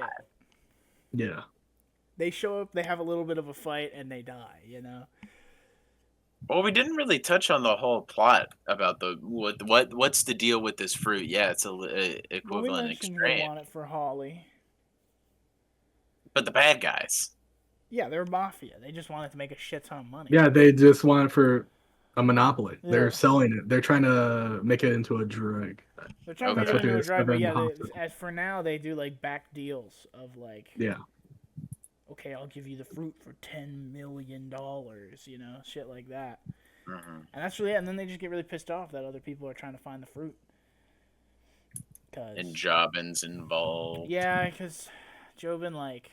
Yeah. They show up, they have a little bit of a fight, and they die. You know. Well, we didn't really touch on the whole plot about what's the deal with this fruit. Yeah, it's equivalent extreme. We want it for Holly. But the bad guys. Yeah, they're mafia. They just wanted to make a shit ton of money. Yeah, they just want it for a monopoly. Yeah. They're selling it. They're trying to make it into a drug. They're trying to make it into a drug, but yeah, as for now, they do like back deals of like. Yeah. okay, I'll give you the fruit for $10 million, you know, shit like that. Mhm. And that's really it. And then they just get really pissed off that other people are trying to find the fruit. And Jobin's involved. Yeah, because Jobin, like,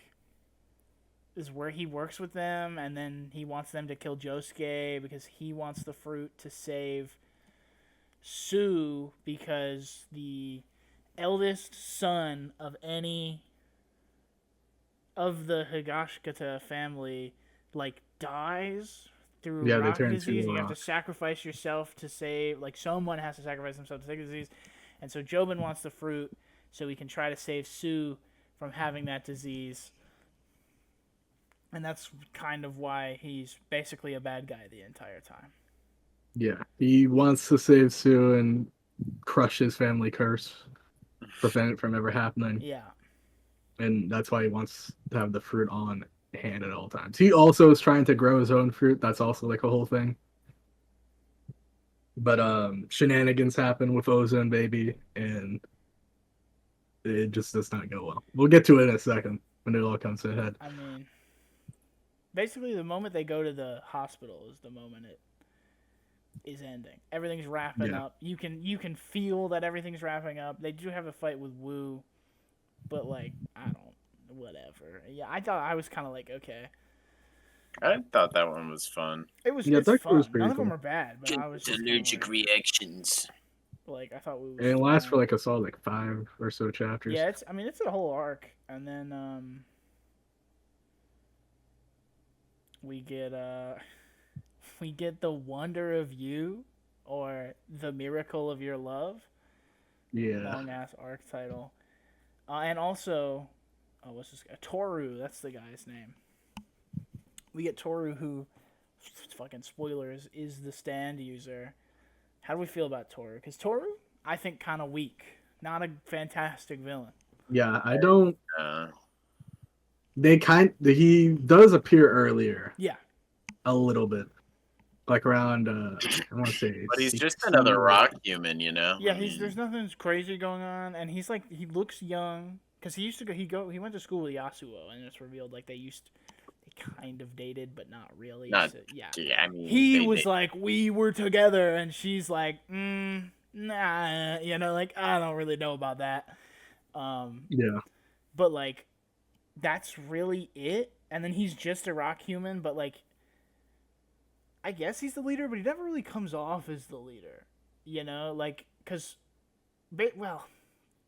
is where he works with them, and then he wants them to kill Josuke because he wants the fruit to save Sue, because the eldest son of any of the Higashikata family, like, dies through Yeah, they rock turn disease. to You have to sacrifice yourself to save, like, someone has to sacrifice themselves to save the disease. And so Jobin wants the fruit so he can try to save Sue from having that disease. And that's kind of why he's basically a bad guy the entire time. Yeah, he wants to save Sue and crush his family curse, prevent it from ever happening. Yeah. And that's why he wants to have the fruit on hand at all times. He also is trying to grow his own fruit. That's also like a whole thing. But shenanigans happen with Ozone Baby, and it just does not go well. We'll get to it in a second when it all comes to a head. I mean, basically the moment they go to the hospital is the moment it is ending. Everything's wrapping up. You can feel that everything's wrapping up. They do have a fight with Wu, but like, I don't, whatever. Yeah, I was kind of like, okay. I thought that one was fun. It's fun. was pretty None of them cool. are bad, but I was just Allergic like, reactions. I thought Wu was And it lasts for fine. like a solid like 5 or so chapters. Yeah, it's a whole arc, and then we get the Wonder of You, or The Miracle of Your Love. Yeah. Long ass arc title. And also, what's this guy? Toru, that's the guy's name. We get Toru, who, fucking spoilers, is the stand user. How do we feel about Toru? Because Toru, I think, kind of weak. Not a fantastic villain. Yeah, I don't. Uh, He does appear earlier. Yeah. A little bit. Like around, I want to say. but he's just 60. another rock human, you know. Yeah, I mean, there's nothing crazy going on, and he looks young because he went to school with Yasuo, and it's revealed like they kind of dated, but not really. Not, so, yeah. I mean, He was like, we were together, and she's like, nah, you know, like, I don't really know about that. Yeah. But like, that's really it. And then he's just a rock human, but like, I guess he's the leader, but he never really comes off as the leader, you know, like, because, well,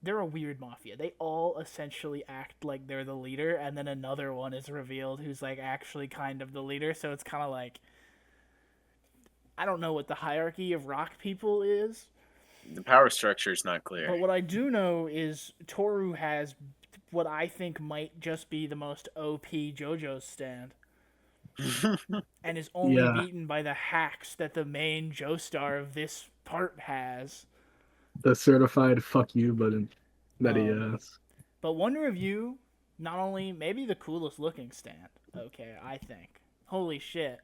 they're a weird mafia. They all essentially act like they're the leader, and then another one is revealed who's like actually kind of the leader. So it's kind of like, I don't know what the hierarchy of rock people is. the power structure is not clear. But what I do know is Toru has what I think might just be the most OP JoJo's stand. And is only beaten by the hacks that the main Joestar of this part has. The certified fuck you button that he has. But Wonder of You, not only maybe the coolest looking stand, okay, I think. Holy shit.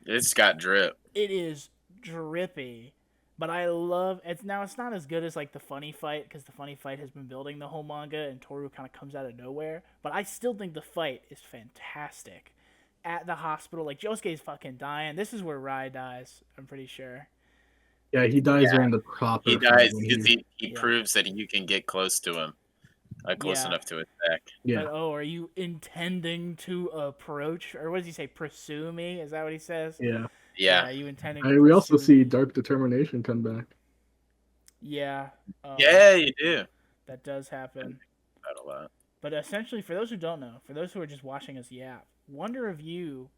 It's got drip. It is drippy. But I love it's not as good as like the funny fight, because the funny fight has been building the whole manga and Toru kind of comes out of nowhere. But I still think the fight is fantastic. At the hospital, like Josuke's fucking dying. This is where Rai dies, I'm pretty sure. Yeah, he dies during the proper. He dies because he proves that you can get close to him. Close enough to attack. Yeah. But, are you intending to approach, or what does he say? Pursue me? Is that what he says? Yeah. Yeah. Are you intending? We also see Dark Determination come back. Yeah. Yeah, you do. That does happen. Not a lot. But essentially, for those who don't know, for those who are just watching us yap, Wonder of You,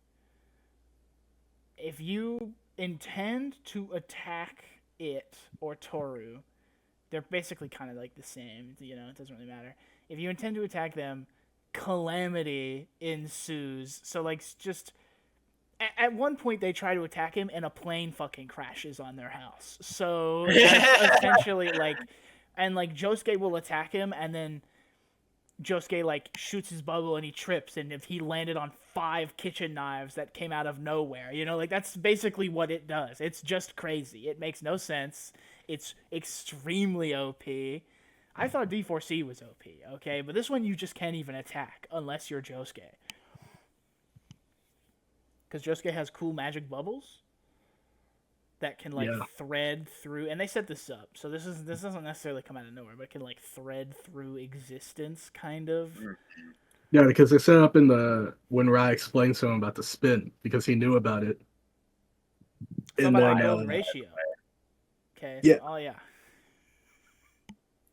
if you intend to attack it or Toru, they're basically kind of like the same, you know, it doesn't really matter. If you intend to attack them, calamity ensues. So, like, just at one point they try to attack him and a plane fucking crashes on their house. So, that's essentially, like, and, like, Josuke will attack him, and then Josuke, like, shoots his bubble and he trips, and if he landed on 5 kitchen knives that came out of nowhere, you know, like, that's basically what it does. It's just crazy. It makes no sense. It's extremely OP. I thought D4C was OP, okay? But this one you just can't even attack unless you're Josuke. because Josuke has cool magic bubbles that can like Yeah. thread through, and they set this up, so this doesn't necessarily come out of nowhere, but it can like thread through existence, kind of. Yeah, because they set up in the when Rai explained to him about the spin because he knew about it. It's And about the then golden ratio. Okay, so yeah, oh yeah,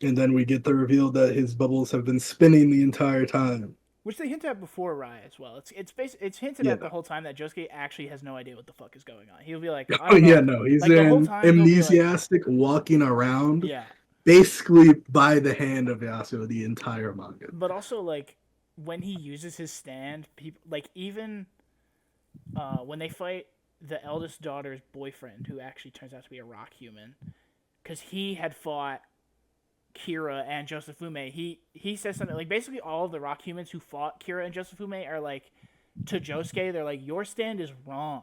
and then we get the reveal that his bubbles have been spinning the entire time. which they hint at before Rai as well. It's hinted Yeah. at the whole time that Josuke actually has no idea what the fuck is going on. He'll be like, I Oh don't know. yeah, no, he's Like the whole in time he'll be like, amnesiastic walking around, yeah. basically by the hand of Yasuo the entire manga. But also like when he uses his stand, people like even when they fight the eldest daughter's boyfriend, who actually turns out to be a rock human, because he had fought Kira and Josefume. He says something like basically all of the rock humans who fought Kira and Josefume are like to Josuke, they're like, your stand is wrong.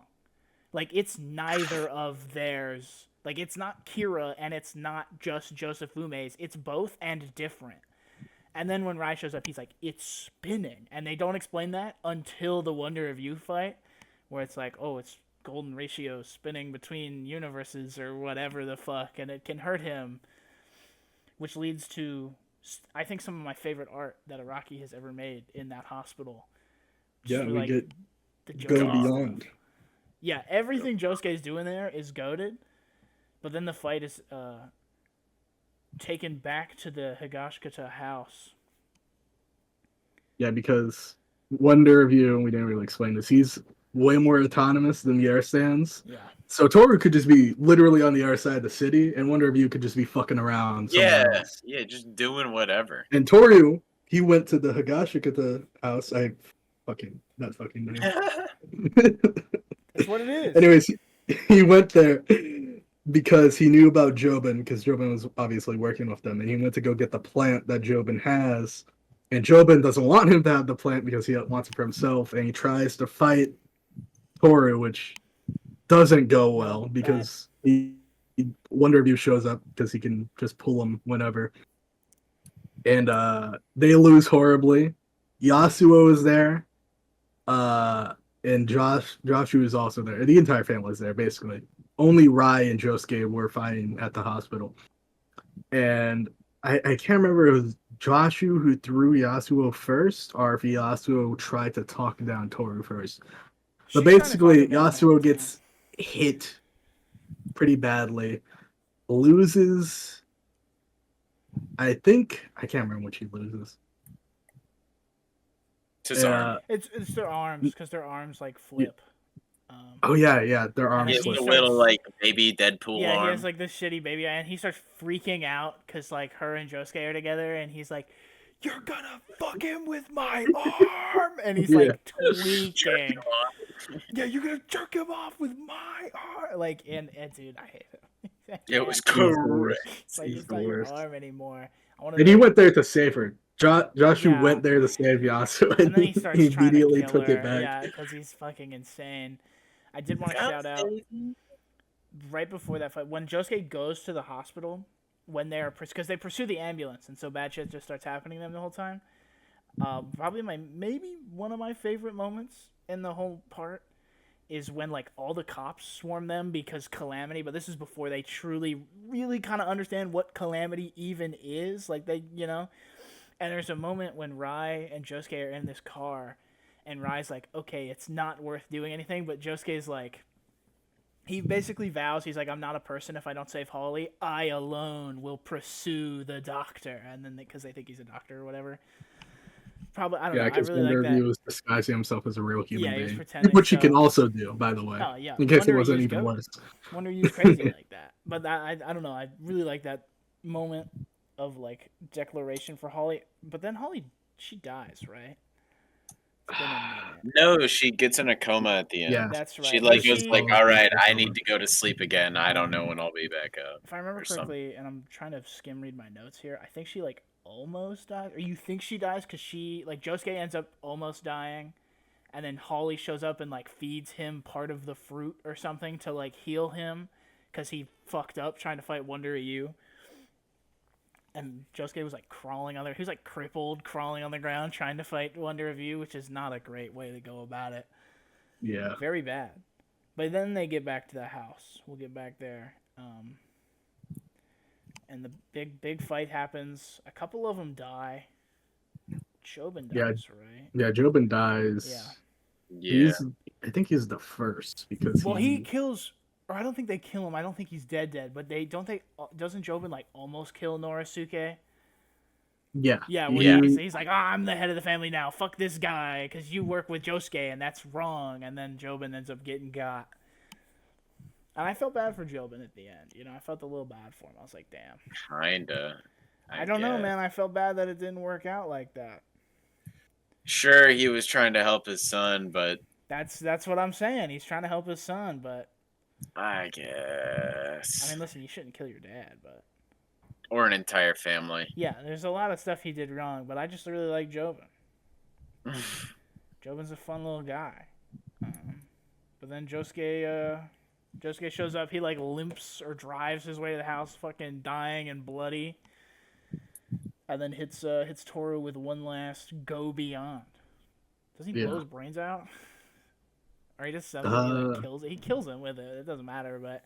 Like it's neither of theirs. Like it's not Kira and it's not just Josefume's. It's both and different. And then when Rai shows up, he's like, it's spinning. And they don't explain that until the Wonder of You fight, where it's like, oh, it's golden ratio spinning between universes or whatever the fuck, and it can hurt him. Which leads to, I think, some of my favorite art that Araki has ever made in that hospital. Just Yeah, for, we like, get the go Josuke beyond. stuff. Yeah, everything Josuke's doing there is goated, but then the fight is taken back to the Higashikata house. Yeah, because Wonder of You, we didn't really explain this, he's way more autonomous than the air stands. Yeah. So Toru could just be literally on the other side of the city, and Wonder of You could just be fucking around somewhere else. Yeah, just doing whatever. And Toru, he went to the Higashikata house. That fucking name. That's what it is. Anyways, he went there because he knew about Jobin, because Jobin was obviously working with them, and he went to go get the plant that Jobin has. And Jobin doesn't want him to have the plant because he wants it for himself, and he tries to fight Toru, which doesn't go well because Wonder of You shows up because he can just pull him whenever. And they lose horribly. Yasuo is there. And Joshua is also there. The entire family is there, basically. Only Rai and Josuke were fighting at the hospital. And I can't remember if it was Joshua who threw Yasuo first, or if Yasuo tried to talk down Toru first. But basically, Yasuo gets hit pretty badly. Loses. I can't remember what she loses. It's his arm. It's their arms, because their arms like flip. Oh yeah, their arms He has flip. the little like baby Deadpool Yeah, arm. he has like this shitty baby eye, and he starts freaking out because like her and Josuke are together, and he's like, "You're gonna fuck him with my arm," and he's like tweaking. Yeah, you're gonna jerk him off with my arm. Like, and dude, I hate him. It was correct. It's like it's not your arm anymore. And he went there to save her. Joshua went there to save Yasuo, and then he starts he trying immediately to kill took her. it back. Yeah, because he's fucking insane. I did want to shout out right before that fight when Josuke goes to the hospital when they're because they pursue the ambulance, and so bad shit just starts happening to them the whole time. Probably maybe one of my favorite moments in the whole part is when like all the cops swarm them because Calamity, but this is before they truly really kind of understand what Calamity even is. Like they, and there's a moment when Rai and Josuke are in this car, and Rai's like, okay, it's not worth doing anything, but Josuke's like, he basically vows, he's like, I'm not a person if I don't save Holly. I alone will pursue the doctor. And then because they think he's a doctor or whatever. Probably, I don't know. I really like that. He was disguising himself as a real human being. He was pretending. Which he can also do, by the way. Oh, yeah. In case it wasn't even worse. Wonder You's crazy like that. But I don't know. I really like that moment of, like, declaration for Holly. But then Holly, she dies, right? No, she gets in a coma at the end. Yeah. That's right. She goes like, all right, I need to go to sleep again. I don't know when I'll be back up. If I remember correctly, and I'm trying to skim read my notes here, I think she like almost dies, or you think she dies because she like Josuke ends up almost dying, and then Holly shows up and like feeds him part of the fruit or something to like heal him because he fucked up trying to fight Wonder You. And Josuke was like crawling on there. He was like crippled, crawling on the ground, trying to fight Wonder of You, which is not a great way to go about it. Yeah. Very bad. But then they get back to the house. We'll get back there. And the big fight happens. A couple of them die. Jobin Yeah. dies, right? Yeah, Jobin dies. Yeah. Yeah. I think he's the first because Well, he kills, or I don't think they kill him. I don't think he's dead. But doesn't Jobin like almost kill Norisuke? Yeah. Yeah, Yeah. he's like, I'm the head of the family now. Fuck this guy, because you work with Josuke, and that's wrong. And then Jobin ends up getting got. And I felt bad for Jobin at the end. You know, I felt a little bad for him. I was like, damn. Kinda. I don't know, guess. man. I felt bad that it didn't work out like that. Sure, he was trying to help his son, but That's what I'm saying. He's trying to help his son, but I guess. I mean, listen, you shouldn't kill your dad, but Or an entire family. yeah, there's a lot of stuff he did wrong. But I just really like Jobin. Jobin's a fun little guy. But then Josuke shows up. He like limps or drives his way to the house, fucking dying and bloody, and then hits Toru with one last go beyond. Does he blow his brains out? Or he just suddenly like kills it. He kills him with it. It doesn't matter, but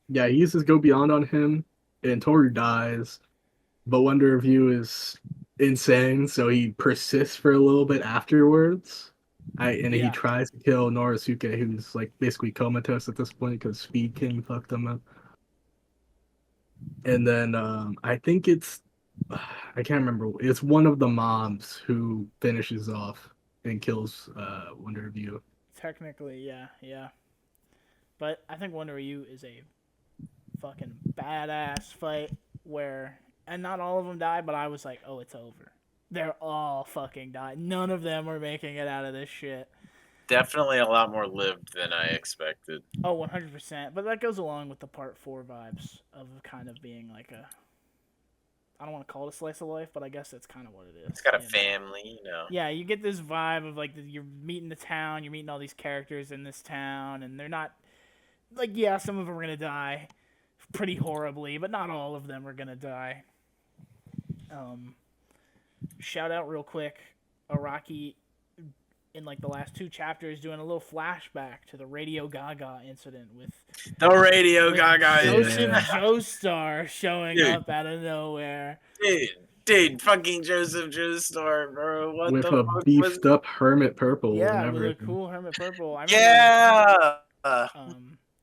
Yeah, he uses Go Beyond on him, and Toru dies. But Wonder Review is insane, so he persists for a little bit afterwards. He tries to kill Norisuke, who's like basically comatose at this point because Speed King fucked him up. And then I think I can't remember. It's one of the moms who finishes off and kills Wonder Review. technically, yeah. But I think Wonder Ryu is a fucking badass fight where, and not all of them die, but I was like, oh, it's over. They're all fucking died. None of them are making it out of this shit. Definitely a lot more lived than I expected. Oh, 100%. But that goes along with the part 4 vibes of kind of being like a, I don't want to call it a slice of life, but I guess that's kind of what it is. It's got a family, you know. Yeah, you get this vibe of like you're meeting the town, you're meeting all these characters in this town, and they're not like, yeah, some of them are gonna die pretty horribly, but not all of them are gonna die. Shout out real quick, Araki in like the last 2 chapters doing a little flashback to the Radio Gaga incident with The Radio Gaga. Joseph Joestar showing up out of nowhere. Dude, fucking Joseph Joestar, bro. What with the a fuck beefed up Hermit Purple. Yeah, with a cool Hermit Purple. Yeah.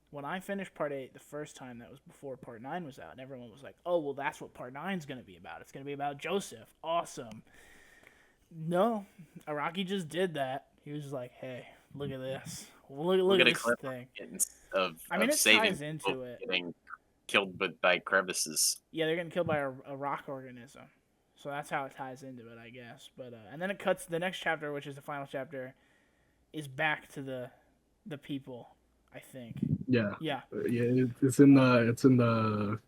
When I finished Part 8 the first time, that was before Part 9 was out, and everyone was like, oh, well, that's what Part 9's going to be about. It's going to be about Joseph. Awesome. No, Araki just did that. He was just like, hey, look at this. Look at this thing. I mean, it ties into it. Getting killed by crevices. Yeah, they're getting killed by a rock organism. So that's how it ties into it, I guess. But and then it cuts, the next chapter, which is the final chapter, is back to the people, I think. Yeah. Yeah. Yeah, it's in the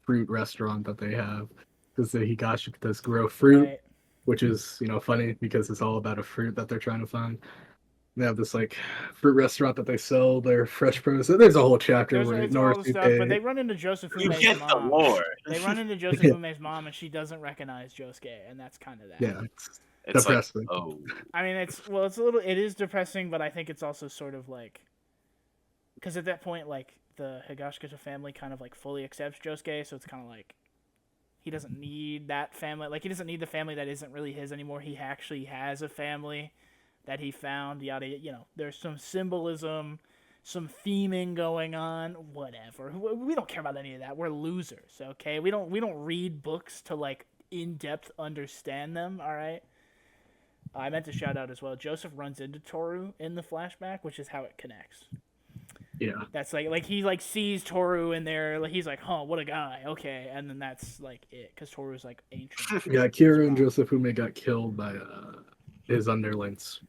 fruit restaurant that they have, because the Higashi does grow fruit, Right. which is, funny because it's all about a fruit that they're trying to find. They have this like fruit restaurant that they sell their fresh produce. There's a whole chapter where It's all the stuff, but they run into Joseph You Ume's get the mom. lore. They run into Joseph Ume's mom, and she doesn't recognize Josuke, and that's kind of that. Yeah, It's depressing. like, oh. I mean, it is depressing, but I think it's also sort of like, because at that point, like, the Higashikata family kind of like fully accepts Josuke, so it's kind of like, he doesn't need that family. Like, he doesn't need the family that isn't really his anymore. He actually has a family that he found, there's some symbolism, some theming going on, whatever. We don't care about any of that. We're losers, okay? We don't read books to, like, in-depth understand them, all right? I meant to shout out as well, Joseph runs into Toru in the flashback, which is how it connects. Yeah. That's like he, like, sees Toru in there, like, he's like, huh, what a guy, okay, and then that's, like, it, because Toru's, like, ancient. Yeah, Kira and Joseph Ume got killed by his underlings.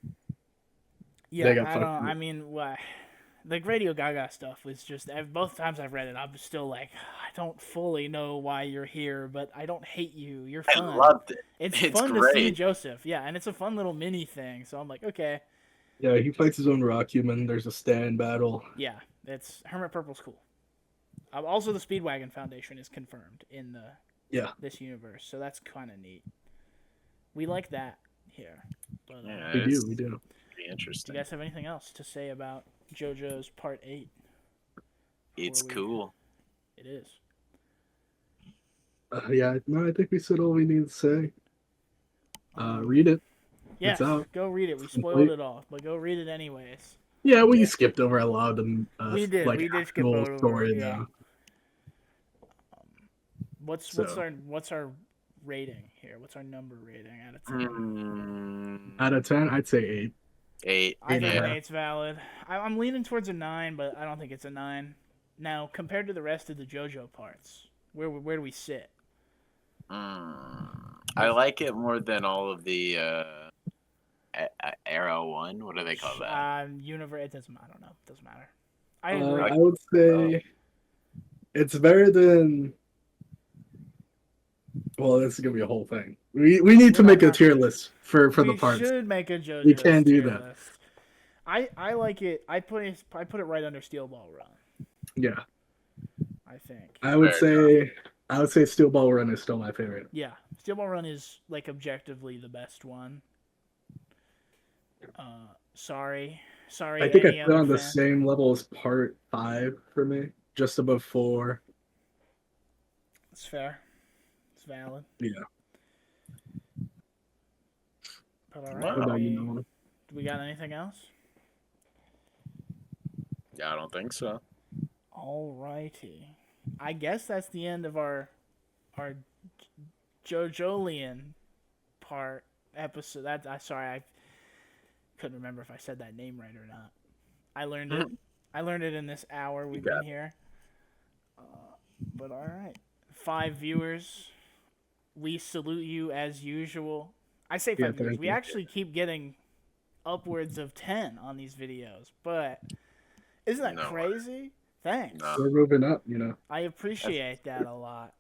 Yeah, the Radio Gaga stuff was just, both times I've read it, I'm still like, I don't fully know why you're here, but I don't hate you. You're fun. I loved it. It's fun great. to see Joseph, yeah, and it's a fun little mini thing, so I'm like, okay. Yeah, he fights his own rock human. There's a stand battle. Yeah, Hermit Purple's cool. Also, the Speedwagon Foundation is confirmed in this universe, so that's kind of neat. We like that here. But, we do. Pretty Do interesting. you guys have anything else to say about JoJo's Part 8? It's before we- cool. It is. Yeah, no, I think we said all we need to say. Um, Read it. Yes, It's out. go read it. We spoiled Complete. it all, but go read it anyways. Yeah, we skipped over a lot of them. We did. Like We did skip actual over. story Yeah. though. What's So. what's our rating here? What's our number rating out of 10? Out of 10, I'd say 8. 8. I think an Yeah. 8's valid. I'm leaning towards a 9, but I don't think it's a 9. Now, compared to the rest of the JoJo parts, where do we sit? I like it more than all of the Arrow one. What do they call that? Universe. It doesn't. I don't know. It doesn't matter. I I agree. would say it's better than. Well, this is gonna be a whole thing. We need to don't make a have tier to. list for the We parts. should make a JoJo's We can do tier that. list. I like it. I put it right under Steel Ball Run. Yeah, I think. I would Fair say Steel Ball Run is still my favorite. Yeah, Steel Ball Run is like objectively the best one. Sorry. I think I any put it other on the fan. same level as Part 5 for me, just above 4. It's fair. It's valid. Yeah. But all Wow. right. What about you, Nolan? Do we got anything else? Yeah, I don't think so. All righty. I guess that's the end of our JoJolian part episode. Sorry, I couldn't remember if I said that name right or not. I learned it. I learned it in this hour we've been here. But all right, 5 viewers. We salute you as usual. I say 5 viewers. thank We you. actually keep getting upwards of 10 on these videos, but isn't that No way. crazy? Thanks. No. We're moving up, you know. I appreciate that a lot.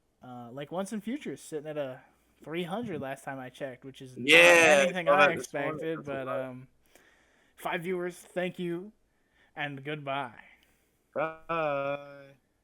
Like Once in Future is sitting at a 300 last time I checked, which is not anything I expected. But 5 viewers, thank you, and goodbye. Bye.